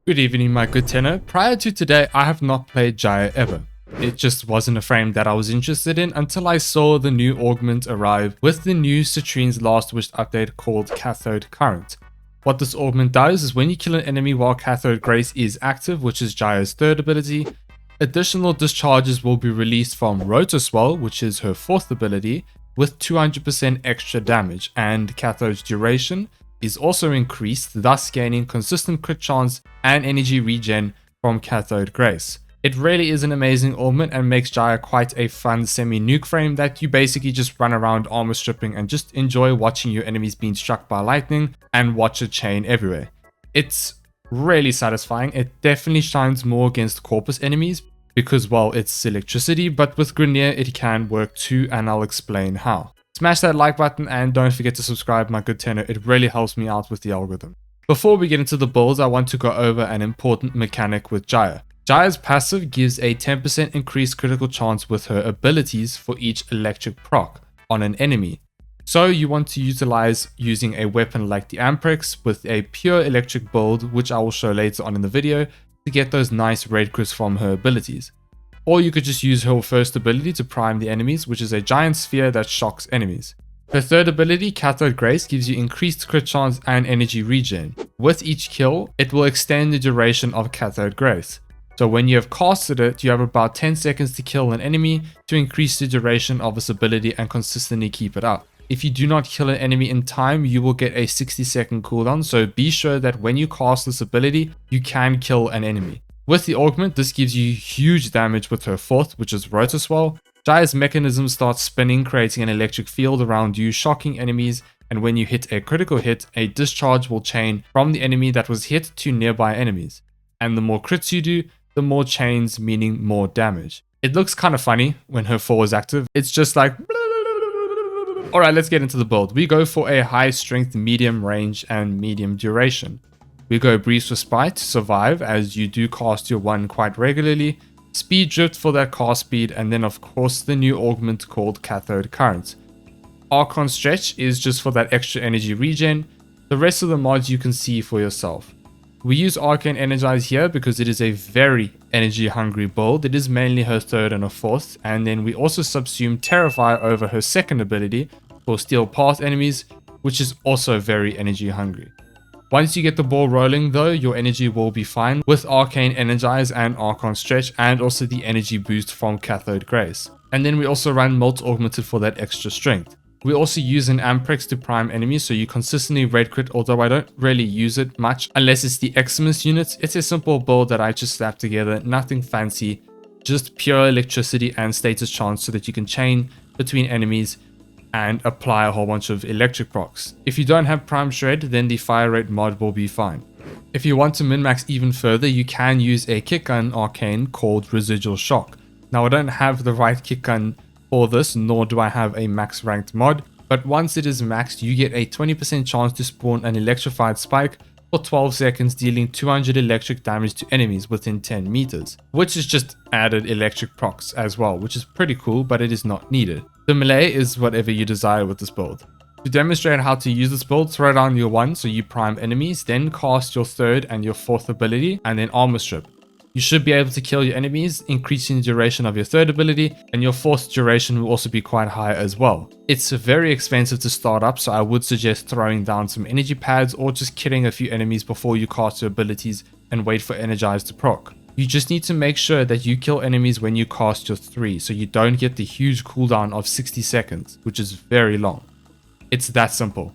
Good evening, my good tenor. Prior to today, I have not played Gyre ever. It just wasn't a frame that I was interested in until I saw the new Augment arrive with the new Citrene's last wished update called Cathode Current. What this Augment does is when you kill an enemy while Cathode Grace is active, which is Gyre's third ability, additional discharges will be released from Rotoswell, which is her fourth ability, with 200% extra damage, and Cathode's duration is also increased, thus gaining consistent crit chance and energy regen from Cathode Grace. It really is an amazing augment and makes Gyre quite a fun semi-nuke frame that you basically just run around armor stripping and just enjoy watching your enemies being struck by lightning and watch it chain everywhere. It's really satisfying. It definitely shines more against Corpus enemies because, well, it's electricity, but with Grineer it can work too, and I'll explain how. Smash that like button and don't forget to subscribe, my good tenor. It really helps me out with the algorithm. Before we get into the builds, I want to go over an important mechanic with Gyre. Gyre's passive gives a 10% increased critical chance with her abilities for each electric proc on an enemy. So you want to utilize using a weapon like the Amprex with a pure electric build, which I will show later on in the video, to get those nice red crits from her abilities. Or you could just use her first ability to prime the enemies, which is a giant sphere that shocks enemies. Her third ability, Cathode Grace, gives you increased crit chance and energy regen. With each kill, it will extend the duration of Cathode Grace. So when you have casted it, you have about 10 seconds to kill an enemy to increase the duration of this ability and consistently keep it up. If you do not kill an enemy in time, you will get a 60-second cooldown, so be sure that when you cast this ability, you can kill an enemy. With the Augment, this gives you huge damage with her fourth, which is Rotoswell. Gyre's mechanism starts spinning, creating an electric field around you, shocking enemies, and when you hit a critical hit, a discharge will chain from the enemy that was hit to nearby enemies. And the more crits you do, the more chains, meaning more damage. It looks kind of funny when her 4 is active. It's just like... Alright, let's get into the build. We go for a high strength, medium range, and medium duration. We go Breeze Respite to survive, as you do cast your 1 quite regularly, Speed Drift for that cast speed, and then of course the new augment called Cathode Current. Archon Stretch is just for that extra energy regen. The rest of the mods you can see for yourself. We use Arcane Energize here because it is a very energy hungry build. It is mainly her third and her fourth, and then we also subsume Terrify over her second ability for Steel Path enemies, which is also very energy hungry. Once you get the ball rolling though, your energy will be fine with Arcane Energize and Archon Stretch, and also the energy boost from Cathode Grace. And then we also run Molt Augmented for that extra strength. We also use an Amprex to prime enemies, so you consistently red crit, although I don't really use it much unless it's the Eximus units. It's a simple build that I just slapped together, nothing fancy, just pure electricity and status chance so that you can chain between enemies and apply a whole bunch of electric procs. If you don't have Prime Shred, then the Fire Rate mod will be fine. If you want to min-max even further, you can use a kick gun arcane called Residual Shock. Now I don't have the right kick gun for this, nor do I have a max ranked mod, but once it is maxed, you get a 20% chance to spawn an electrified spike for 12 seconds, dealing 200 electric damage to enemies within 10 meters, which is just added electric procs as well, which is pretty cool, but it is not needed. The melee is whatever you desire with this build. To demonstrate how to use this build, throw down your 1 so you prime enemies, then cast your third and your fourth ability, and then armor strip. You should be able to kill your enemies, increasing the duration of your third ability, and your fourth duration will also be quite high as well. It's very expensive to start up, so I would suggest throwing down some energy pads or just killing a few enemies before you cast your abilities and wait for Energize to proc. You just need to make sure that you kill enemies when you cast your 3, so you don't get the huge cooldown of 60 seconds, which is very long. It's that simple.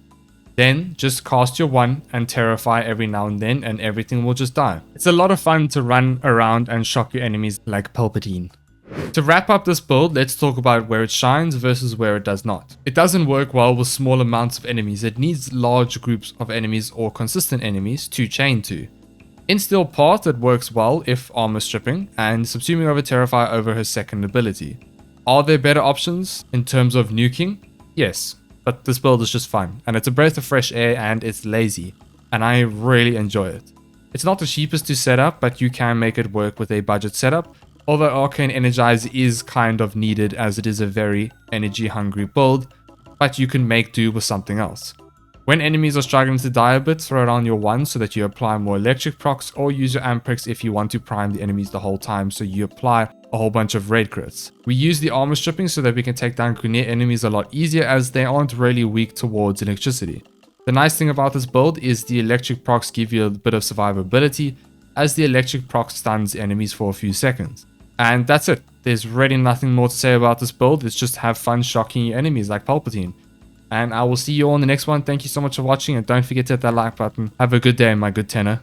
Then just cast your 1 and Terrify every now and then, and everything will just die. It's a lot of fun to run around and shock your enemies like Palpatine. To wrap up this build, let's talk about where it shines versus where it does not. It doesn't work well with small amounts of enemies. It needs large groups of enemies or consistent enemies to chain to. In Steel Path, it works well if armor stripping and subsuming over Terrify over her second ability. Are there better options in terms of nuking? Yes, but this build is just fun, and it's a breath of fresh air and it's lazy, and I really enjoy it. It's not the cheapest to set up, but you can make it work with a budget setup, although Arcane Energize is kind of needed as it is a very energy hungry build, but you can make do with something else. When enemies are struggling to die a bit, throw down your 1 so that you apply more electric procs, or use your amprex if you want to prime the enemies the whole time so you apply a whole bunch of red crits. We use the armor stripping so that we can take down Grineer enemies a lot easier as they aren't really weak towards electricity. The nice thing about this build is the electric procs give you a bit of survivability, as the electric proc stuns enemies for a few seconds. And that's it. There's really nothing more to say about this build. It's just have fun shocking your enemies like Palpatine. And I will see you all in the next one. Thank you so much for watching, and don't forget to hit that like button. Have a good day, my good tenor.